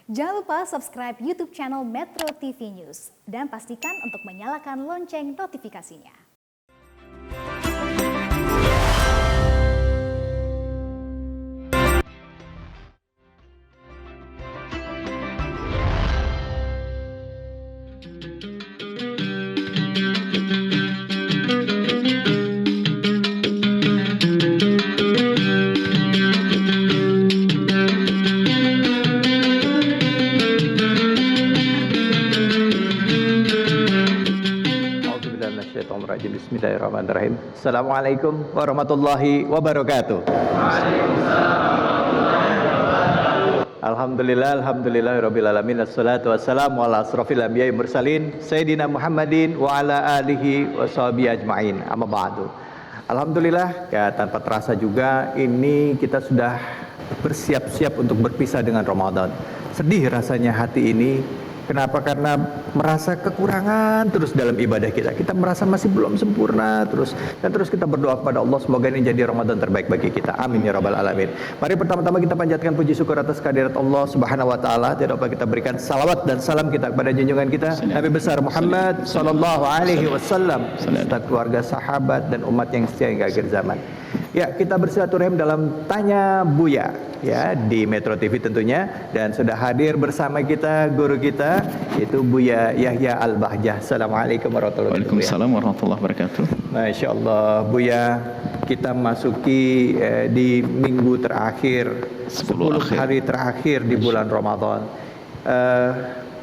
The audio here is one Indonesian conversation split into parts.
Jangan lupa subscribe YouTube channel Metro TV News dan pastikan untuk menyalakan lonceng notifikasinya. Bismillahirrahmanirrahim. Assalamualaikum warahmatullahi wabarakatuh. Alhamdulillah rabbil assalatu wassalamu ala asrofil anbiya'i mursalin Sayyidina Muhammadin wa ala alihi wa sahbihi ajma'in. Amma ba'du. Alhamdulillah, ya tanpa terasa juga ini kita sudah bersiap-siap untuk berpisah dengan Ramadan. Sedih rasanya hati ini. Kenapa? Karena merasa kekurangan terus dalam ibadah kita. Kita merasa masih belum sempurna terus. Dan terus kita berdoa kepada Allah semoga ini jadi Ramadan terbaik bagi kita. Amin ya rabbal alamin. Mari pertama-tama kita panjatkan puji syukur atas kehadirat Allah Subhanahu wa taala. Tidak lupa kita berikan salawat dan salam kita kepada junjungan kita Nabi besar Muhammad sallallahu alaihi wasallam serta keluarga, sahabat dan umat yang setia hingga akhir zaman. Ya, kita bersilaturahim dalam Tanya Buya ya di Metro TV tentunya, dan sudah hadir bersama kita guru kita yaitu Buya Yahya Al-Bahjah. Assalamualaikum warahmatullahi wabarakatuh. Waalaikumsalam warahmatullahi wabarakatuh. Masya Allah, Buya, kita masuki di minggu terakhir, 10 hari terakhir di bulan Ramadan.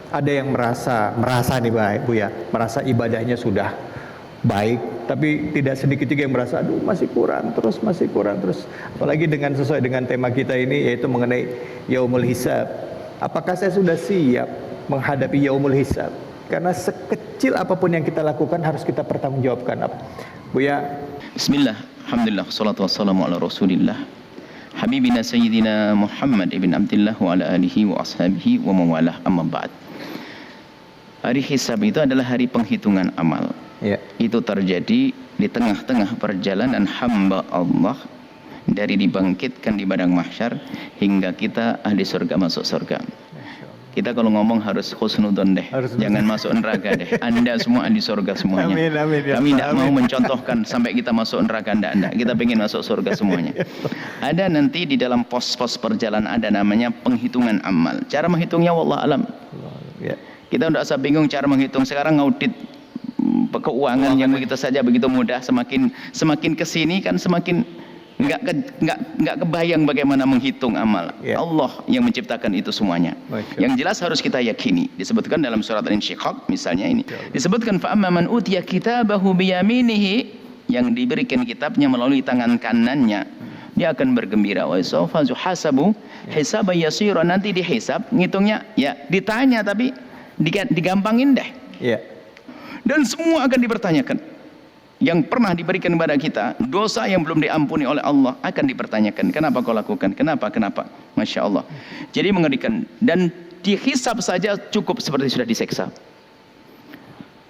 Ada yang merasa nih Buya, merasa ibadahnya sudah baik, tapi tidak sedikit juga yang merasa aduh masih kurang terus. Apalagi sesuai dengan tema kita ini yaitu mengenai Yaumul Hisab. Apakah saya sudah siap menghadapi Yaumul Hisab? Karena sekecil apapun yang kita lakukan harus kita pertanggungjawabkan. Buya. Bismillah, alhamdulillah, salatu wassalamu ala rasulillah Habibina Sayyidina Muhammad ibn Abdullah wa ala alihi wa ashabihi wa mawalah, amma ba'd. Hari hisab itu adalah hari penghitungan amal. Ya. Itu terjadi di tengah-tengah perjalanan hamba Allah dari dibangkitkan di padang mahsyar hingga kita ahli surga masuk surga. Kita kalau ngomong harus husnudon deh, jangan masuk neraka deh. Anda semua ahli surga semuanya. Amin, ya. Kami tidak mau mencontohkan sampai kita masuk neraka, anda. Kita pengen masuk surga semuanya. Ada nanti di dalam pos-pos perjalanan ada namanya penghitungan amal. Cara menghitungnya wallah alam. Kita tidak usah bingung cara menghitung. Sekarang ngaudit keuangan yang begitu saja begitu mudah, semakin kesini kan semakin nggak kebayang bagaimana menghitung amal. Allah yang menciptakan itu semuanya. Yang jelas harus kita yakini, disebutkan dalam surat Al-Insyiqaq misalnya ini disebutkan fa amma man utiya kitabahu biyaminihi, yang diberikan kitabnya melalui tangan kanannya dia akan bergembira, wa sawfa yuhasabu hisaban yasira, nanti dihisab ngitungnya ya ditanya tapi digampangin deh. Dan semua akan dipertanyakan. Yang pernah diberikan kepada kita, dosa yang belum diampuni oleh Allah akan dipertanyakan. Kenapa kau lakukan? Kenapa? Masya Allah. Jadi mengerikan. Dan dihisab saja cukup seperti sudah diseksa.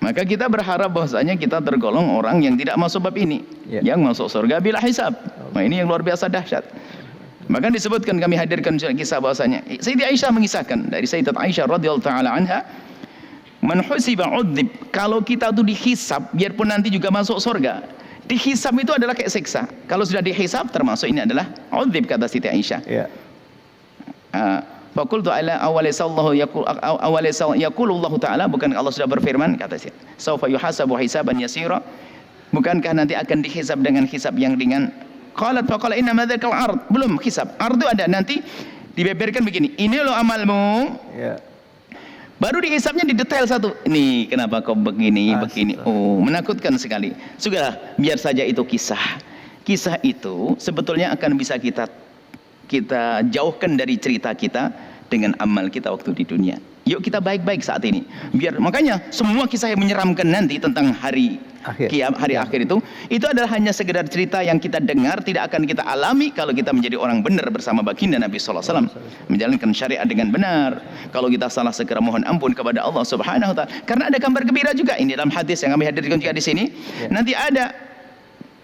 Maka kita berharap bahwasanya kita tergolong orang yang tidak masuk bab ini, yang masuk surga bila hisab. Nah, ini yang luar biasa dahsyat. Maka disebutkan, kami hadirkan kisah bahwasanya Sayyidah Aisyah mengisahkan dari Sayyidat Aisyah radhiyallahu taala anha, man husiba udzib, kalau kita tuh dihisab biarpun nanti juga masuk surga, dihisab itu adalah kayak siksa. Kalau sudah dihisab termasuk ini adalah udzib, kata Siti Aisyah. Faqultu ala awalisallahu yaqulullahu ta'ala, bukan Allah sudah berfirman, kata Siti, saufa yuhasabu hisaban yasira, bukankah nanti akan dihisab dengan hisab yang ringan? Qalat faqala inna madzakal ard, belum hisab. Ard itu ada, nanti dibeberkan begini, ini loh amalmu. Baru dihisabnya di detail satu. Ini kenapa kau begini. Oh, menakutkan sekali. Sudahlah, biar saja itu kisah. Kisah itu sebetulnya akan bisa kita jauhkan dari cerita kita dengan amal kita waktu di dunia. Yuk kita baik-baik saat ini. Biar makanya semua kisah yang menyeramkan nanti tentang hari akhir itu adalah hanya sekedar cerita yang kita dengar, tidak akan kita alami kalau kita menjadi orang benar bersama baginda Nabi sallallahu alaihi wasallam, menjalankan syariat dengan benar. Kalau kita salah, segera mohon ampun kepada Allah Subhanahu wa taala. Karena ada kabar gembira juga ini dalam hadis yang kami hadirkan juga di sini. Nanti ada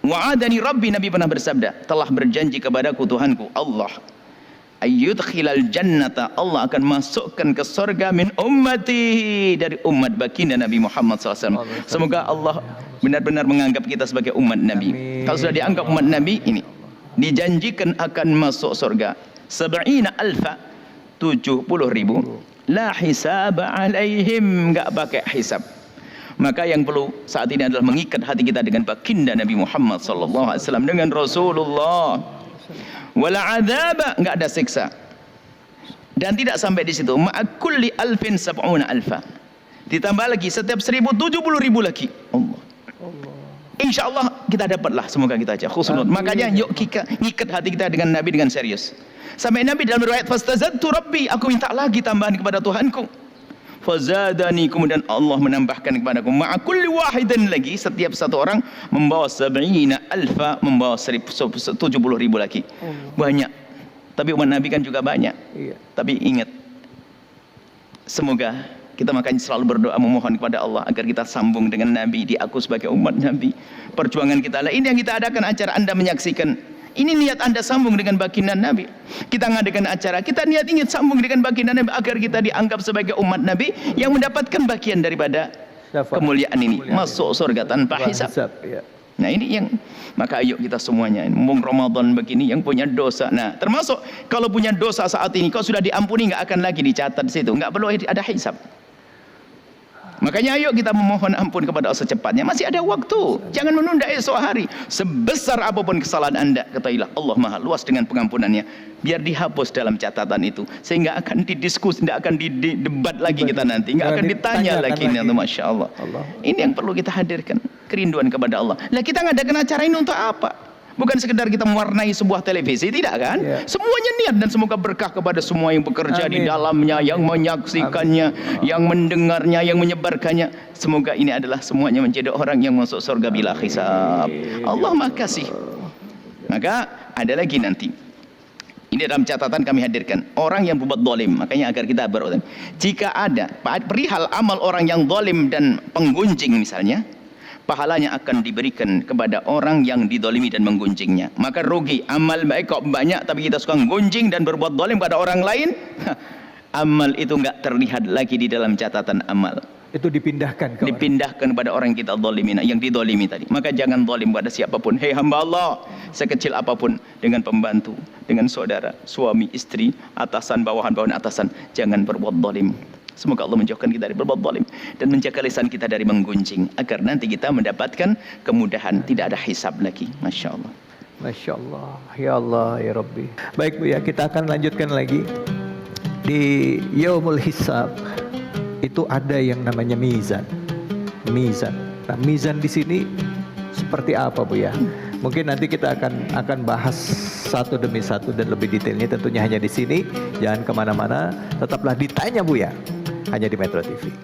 wa'adani rabbi, Nabi pernah bersabda, telah berjanji kepadaku Tuhanku Allah ayyudkhilal jannata, Allah akan masukkan ke surga min ummati, dari umat baginda Nabi Muhammad SAW. Semoga Allah benar-benar menganggap kita sebagai umat Nabi. Kalau sudah dianggap umat Nabi, ini dijanjikan akan masuk surga 70 alfa, 70.000, la hisab alaihim, enggak pakai hisab. Maka yang perlu saat ini adalah mengikat hati kita dengan baginda Nabi Muhammad SAW, dengan Rasulullah. Wala adzaba, enggak ada siksa. Dan tidak sampai di situ, ma'akulli alfin sab'una alfa, ditambah lagi setiap 1.000 70.000 lagi. Allah. Insya Allah kita dapatlah, semoga kita aja khusnul. Makanya yuk kita ngikat hati kita dengan Nabi dengan serius. Sampai Nabi dalam riwayat fastazadtu rabbi, aku minta lagi tambahan kepada Tuhanku. Fazadani, kemudian Allah menambahkan kepadaku, ma'a kulli wahidin, lagi setiap satu orang membawa 70 alfa, membawa 70.000 lagi. Banyak. Tapi umat Nabi kan juga banyak. Tapi ingat, semoga kita makanya selalu berdoa memohon kepada Allah agar kita sambung dengan Nabi, diaku sebagai umat Nabi. Perjuangan kita lah ini yang kita adakan acara, Anda menyaksikan. Ini niat Anda sambung dengan baginda Nabi. Kita mengadakan acara, kita niat ingin sambung dengan baginda Nabi agar kita dianggap sebagai umat Nabi yang mendapatkan bagian daripada kemuliaan ini, masuk surga tanpa hisab. Nah ini yang, maka ayo kita semuanya, mumpung Ramadan begini, yang punya dosa, nah termasuk kalau punya dosa saat ini, kalau sudah diampuni nggak akan lagi dicatat di situ, nggak perlu ada hisab. Makanya ayo kita memohon ampun kepada Allah secepatnya. Masih ada waktu. Jangan menunda esok hari. Sebesar apapun kesalahan Anda, ketahuilah Allah Maha luas dengan pengampunannya. Biar dihapus dalam catatan itu, sehingga akan didiskusi, tidak akan didebat lagi kita nanti, nggak akan ditanya lagi. Masya Allah. Ini yang perlu kita hadirkan, kerinduan kepada Allah. Lah kita ngadakan acara ini untuk apa? Bukan sekedar kita mewarnai sebuah televisi, tidak kan? Semuanya niat, dan semoga berkah kepada semua yang bekerja di dalamnya, yang menyaksikannya, yang mendengarnya, yang menyebarkannya. Semoga ini adalah semuanya menjadi orang yang masuk surga bila hisab. Allah makasih. Maka ada lagi nanti. Ini dalam catatan kami hadirkan, orang yang berbuat zalim, makanya agar kita berzalim. Jika ada perihal amal orang yang zalim dan penggunjing misalnya, pahalanya akan diberikan kepada orang yang didolimi dan menggunjingnya. Maka rugi, amal baik kok banyak tapi kita suka menggunjing dan berbuat dolim pada orang lain, amal itu enggak terlihat lagi di dalam catatan amal. Itu dipindahkan kepada orang yang kita dolimi, yang didolimi tadi. Maka jangan dolim pada siapapun. Hei hamba Allah, sekecil apapun, dengan pembantu, dengan saudara, suami, istri, atasan, bawahan, atasan, jangan berbuat dolim. Semoga Allah menjauhkan kita dari berbuat zalim dan menjaga lisan kita dari menggunjing, agar nanti kita mendapatkan kemudahan, tidak ada hisab lagi. Masya Allah. Masya Allah. Ya Allah, ya Rabbi. Baik Bu ya, kita akan lanjutkan lagi. Di Yaumul Hisab itu ada yang namanya mizan. Mizan. Nah, mizan di sini seperti apa Bu ya? Mungkin nanti kita akan bahas satu demi satu dan lebih detailnya tentunya hanya di sini. Jangan kemana-mana, tetaplah ditanya Bu ya, hanya di Metro TV.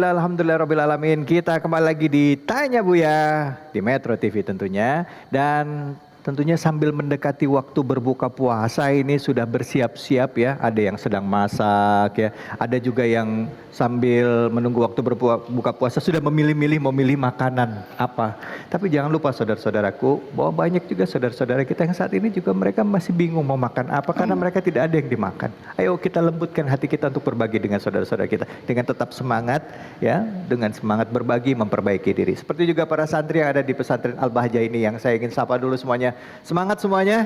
Alhamdulillah Rabbil Alamin. Kita kembali lagi di Tanya Buya di Metro TV tentunya. Dan tentunya sambil mendekati waktu berbuka puasa ini sudah bersiap-siap ya. Ada yang sedang masak ya. Ada juga yang sambil menunggu waktu berbuka puasa sudah memilih makanan apa. Tapi jangan lupa saudara-saudaraku, bahwa banyak juga saudara-saudara kita yang saat ini juga mereka masih bingung mau makan apa karena mereka tidak ada yang dimakan. Ayo kita lembutkan hati kita untuk berbagi dengan saudara-saudara kita dengan tetap semangat ya, dengan semangat berbagi memperbaiki diri. Seperti juga para santri yang ada di pesantren Al-Bahjah ini yang saya ingin sapa dulu semuanya. Semangat semuanya.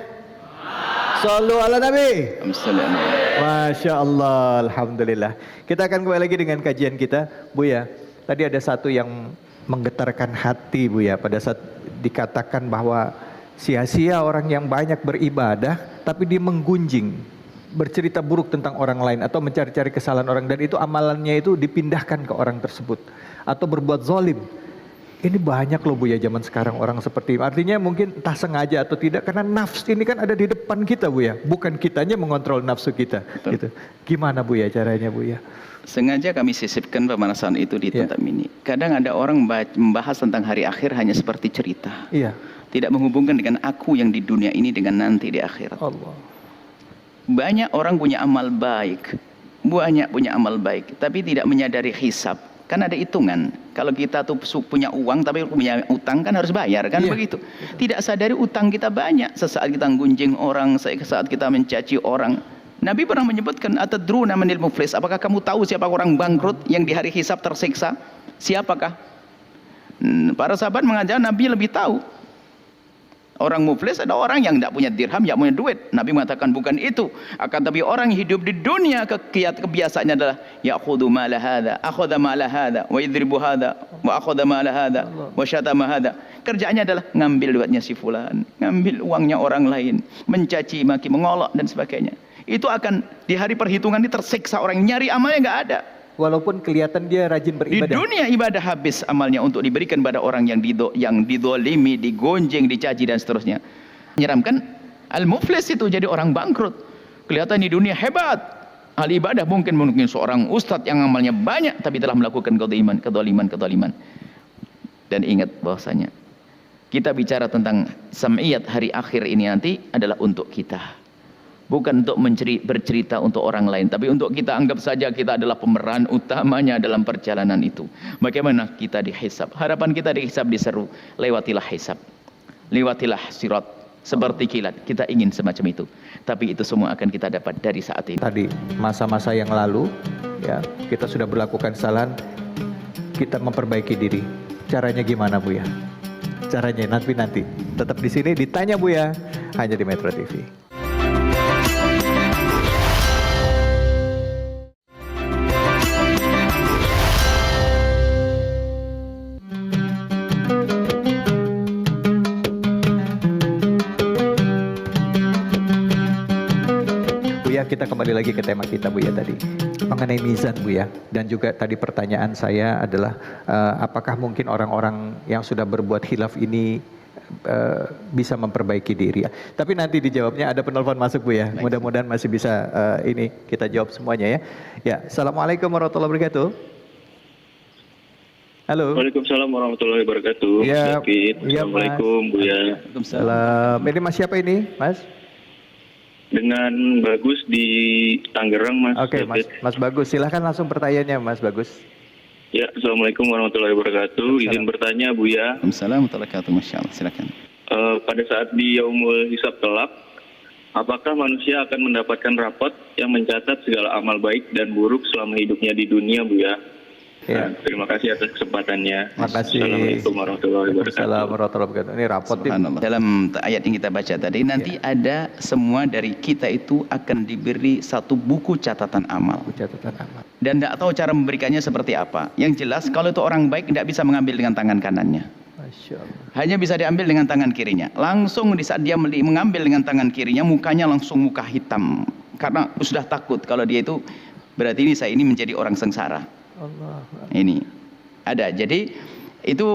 Shallu ala Nabi. Masya Allah, Alhamdulillah. Kita akan kembali lagi dengan kajian kita, Bu ya. Tadi ada satu yang menggetarkan hati, Bu ya, pada saat dikatakan bahwa sia-sia orang yang banyak beribadah, tapi dia menggunjing, bercerita buruk tentang orang lain atau mencari-cari kesalahan orang, dan itu amalannya itu dipindahkan ke orang tersebut atau berbuat zalim. Ini banyak loh Bu ya zaman sekarang orang seperti itu. Artinya mungkin entah sengaja atau tidak, karena nafsu ini kan ada di depan kita Bu ya. Bukan kitanya mengontrol nafsu kita. Gitu. Gimana Bu ya caranya Bu ya? Sengaja kami sisipkan pemanasan itu di tempat ini. Kadang ada orang membahas tentang hari akhir hanya seperti cerita. Iya. Tidak menghubungkan dengan aku yang di dunia ini dengan nanti di akhirat. Allah. Banyak orang punya amal baik, tapi tidak menyadari hisab. Kan ada hitungan. Kalau kita tuh punya uang tapi punya utang kan harus bayar, kan begitu. Tidak sadari utang kita banyak. Sesaat kita gunjing orang, sesaat kita mencaci orang. Nabi pernah menyebutkan, atadruna manil muflis? Apakah kamu tahu siapa orang bangkrut yang di hari hisab tersiksa? Siapakah? Para sahabat mengajar Nabi lebih tahu. Orang muflis ada orang yang tidak punya dirham, tidak punya duit. Nabi mengatakan bukan itu. Akan tapi orang hidup di dunia kebiasaannya adalah ya'khudhu mala hadha, akhadha mala hadha, wa yadribu hadha, wa akhadha mala hadha, wa syatama hadha. Kerjaannya adalah ngambil duitnya si fulan, ngambil uangnya orang lain, mencaci maki, mengolok dan sebagainya. Itu akan di hari perhitungan ini tersiksa, orang nyari amalnya nggak ada. Walaupun kelihatan dia rajin beribadah. Di dunia ibadah habis amalnya untuk diberikan pada orang yang didolimi, digonjeng, dicaci dan seterusnya. Menyeramkan. Al-muflis itu jadi orang bangkrut. Kelihatan di dunia hebat. Ahli ibadah mungkin seorang ustadz yang amalnya banyak tapi telah melakukan kedoliman. Dan ingat bahwasanya kita bicara tentang sam'iyat hari akhir ini nanti adalah untuk kita. Bukan untuk bercerita untuk orang lain, tapi untuk kita anggap saja kita adalah pemeran utamanya dalam perjalanan itu. Bagaimana kita dihisab? Harapan kita dihisab diseru, lewatilah hisab, lewatilah sirat seperti kilat. Kita ingin semacam itu, tapi itu semua akan kita dapat dari saat ini. Tadi masa-masa yang lalu, ya kita sudah berlakukan kesalahan, kita memperbaiki diri. Caranya gimana, Buya? Caranya nanti tetap di sini ditanya, Buya, hanya di Metro TV. Kita kembali lagi ke tema kita, Buya, tadi mengenai mizan, Buya, dan juga tadi pertanyaan saya adalah apakah mungkin orang-orang yang sudah berbuat khilaf ini bisa memperbaiki diri. Tapi nanti dijawabnya, ada penelpon masuk, Buya. Mudah-mudahan masih bisa ini kita jawab semuanya ya. Ya, Assalamualaikum warahmatullahi wabarakatuh. Halo. Waalaikumsalam warahmatullahi wabarakatuh. Ya, Assalamualaikum, Buya. Waalaikumsalam. Ini Mas siapa ini, Mas? Dengan Bagus di Tangerang, Mas. Oke, Mas Bagus, silahkan langsung pertanyaannya, Mas Bagus. Ya, Assalamualaikum warahmatullahi wabarakatuh. Izin bertanya, Buya. Waalaikumsalam warahmatullahi wabarakatuh. Masya Allah, silakan. Pada saat di Yaumul Hisab kelak, apakah manusia akan mendapatkan rapot yang mencatat segala amal baik dan buruk selama hidupnya di dunia, Buya? Ya. Terima kasih atas kesempatannya. Terima kasih. Assalamualaikum warahmatullahi wabarakatuh. Assalamualaikum warahmatullahi wabarakatuh. Ini rapot dalam ayat yang kita baca tadi, nanti ada semua dari kita itu akan diberi satu buku catatan amal. Dan tidak tahu cara memberikannya seperti apa. Yang jelas kalau itu orang baik tidak bisa mengambil dengan tangan kanannya. Masya Allah. Hanya bisa diambil dengan tangan kirinya. Langsung di saat dia mengambil dengan tangan kirinya, mukanya langsung muka hitam. Karena sudah takut kalau dia itu berarti ini menjadi orang sengsara. Allah. Ini ada. Jadi itu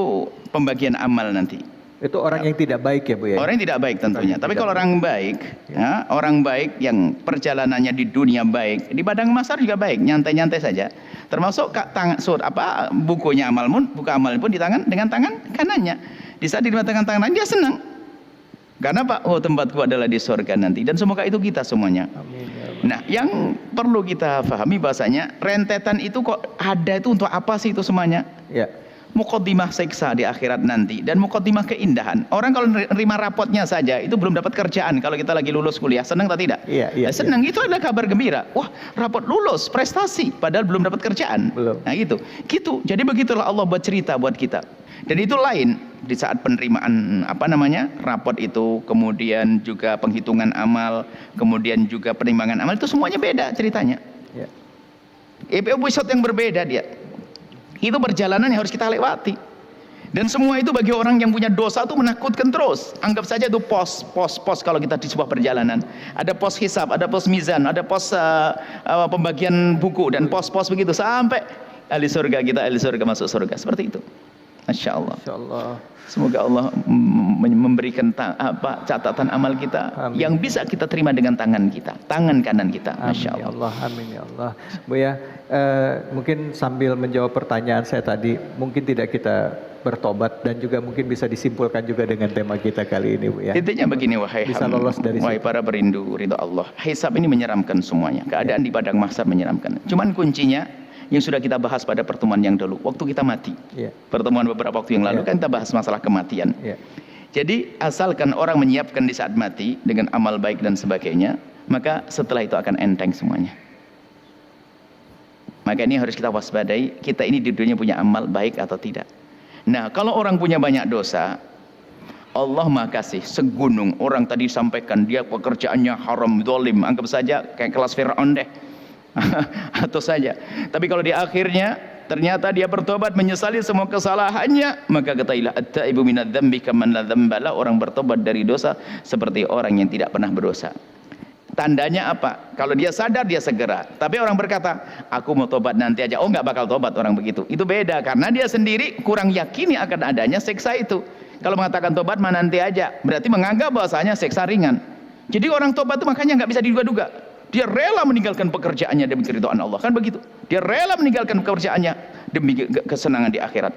pembagian amal nanti. Itu orang yang tidak baik ya, Bu ya? Orang yang tidak baik tentunya. Tapi kalau orang baik, ya, orang baik yang perjalanannya di dunia baik, di padang mahsyar juga baik, nyantai-nyantai saja. Termasuk bukunya amal pun, buku amal pun dengan tangan kanannya. Di saat di tangan dia senang. Karena Pak, tempatku adalah di surga nanti. Dan semoga itu kita semuanya. Amin, ya Allah. Nah, yang perlu kita pahami bahasanya rentetan itu kok ada itu untuk apa sih itu semuanya? Ya. Muqaddimah siksa di akhirat nanti dan muqaddimah keindahan. Orang kalau nerima rapotnya saja itu belum dapat kerjaan. Kalau kita lagi lulus kuliah, senang atau tidak? Iya. Senang, itu adalah kabar gembira. Wah, rapot lulus, prestasi, padahal belum dapat kerjaan. Belum. Nah, gitu. Jadi begitulah Allah buat cerita buat kita. Dan itu lain di saat penerimaan rapot itu, kemudian juga penghitungan amal, kemudian juga penimbangan amal, itu semuanya beda ceritanya. Ya. Episode yang berbeda dia. Itu perjalanan yang harus kita lewati. Dan semua itu bagi orang yang punya dosa itu menakutkan terus. Anggap saja itu pos kalau kita di sebuah perjalanan. Ada pos hisab, ada pos mizan, ada pos pembagian buku dan pos begitu sampai ahli surga masuk surga. Seperti itu. Masya Allah. Masya Allah. Semoga Allah memberikan catatan amal kita Amin. yang bisa kita terima dengan tangan kita, tangan kanan kita. Masya Amin ya Allah. Allah, amin ya Allah. Bu ya, mungkin sambil menjawab pertanyaan saya tadi, mungkin tidak kita bertobat dan juga mungkin bisa disimpulkan juga dengan tema kita kali ini, Bu ya. Intinya begini, wahai Bisa lolos dari wahai situ. para perindu ridha Allah. Hisab ini menyeramkan semuanya. Keadaan di padang mahsyar menyeramkan. Cuman kuncinya yang sudah kita bahas pada pertemuan yang dulu, waktu kita mati. Iya. Pertemuan beberapa waktu yang lalu Iya. kan kita bahas masalah kematian. Iya. Jadi asalkan orang menyiapkan di saat mati dengan amal baik dan sebagainya, maka setelah itu akan enteng semuanya. Maka ini harus kita waspadai, kita ini di dunia punya amal baik atau tidak. Nah, kalau orang punya banyak dosa, Allah Maha Kasih segunung. Orang tadi sampaikan dia pekerjaannya haram, zalim, anggap saja kayak kelas Fir'aun deh. Atau saja. Tapi kalau di akhirnya ternyata dia bertobat, menyesali semua kesalahannya, maka katailah at-taibu minadz-dzambi kaman la dzambala. Orang bertobat dari dosa seperti orang yang tidak pernah berdosa. Tandanya apa? Kalau dia sadar, dia segera. Tapi orang berkata, aku mau tobat nanti aja. Oh, nggak bakal tobat orang begitu. Itu beda, karena dia sendiri kurang yakini akan adanya siksa itu. Kalau mengatakan tobat mah nanti aja, berarti menganggap bahwasanya siksa ringan. Jadi orang tobat itu makanya nggak bisa diduga-duga. Dia rela meninggalkan pekerjaannya demi keridhaan Allah, kan begitu. Dia rela meninggalkan pekerjaannya demi kesenangan di akhirat.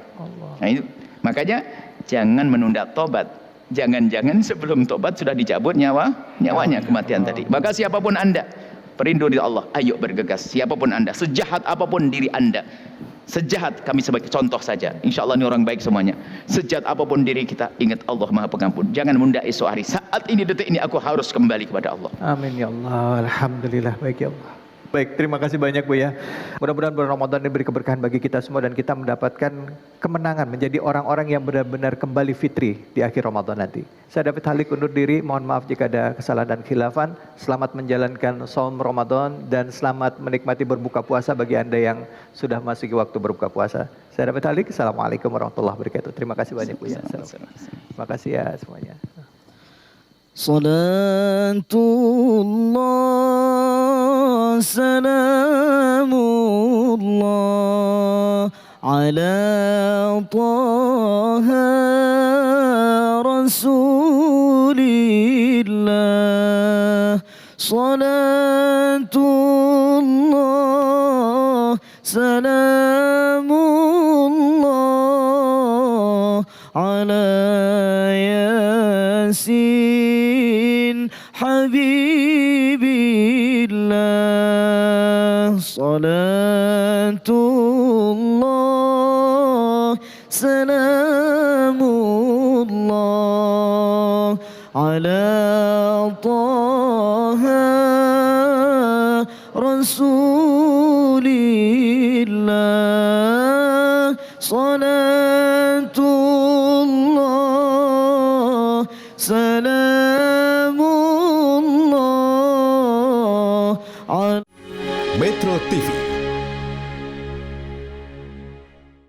Nah, itu makanya jangan menunda tobat. Jangan-jangan sebelum tobat sudah dicabut nyawanya kematian tadi. Maka siapapun Anda, perindu di Allah, ayo bergegas. Siapapun Anda, sejahat apapun diri Anda, sejahat, kami sebagai contoh saja, insya Allah ini orang baik semuanya. Sejahat apapun diri kita, ingat Allah Maha Pengampun. Jangan menunda esok hari. Saat ini, detik ini, aku harus kembali kepada Allah. Amin ya Allah, alhamdulillah, baik ya Allah. Baik, terima kasih banyak Bu ya. Mudah-mudahan bulan Ramadan ini beri keberkahan bagi kita semua dan kita mendapatkan kemenangan menjadi orang-orang yang benar-benar kembali fitri di akhir Ramadan nanti. Saya David Halik undur diri, mohon maaf jika ada kesalahan dan khilafan. Selamat menjalankan saum Ramadan dan selamat menikmati berbuka puasa bagi Anda yang sudah masuk waktu berbuka puasa. Saya David Halik, Assalamualaikum warahmatullahi wabarakatuh. Terima kasih banyak Bu ya. Terima kasih ya semuanya. Salatullah salamullah ala taha rasulillah. Salatullah salamullah ala yasin habibillah. Salatullah salamullah ala taha rasulillah.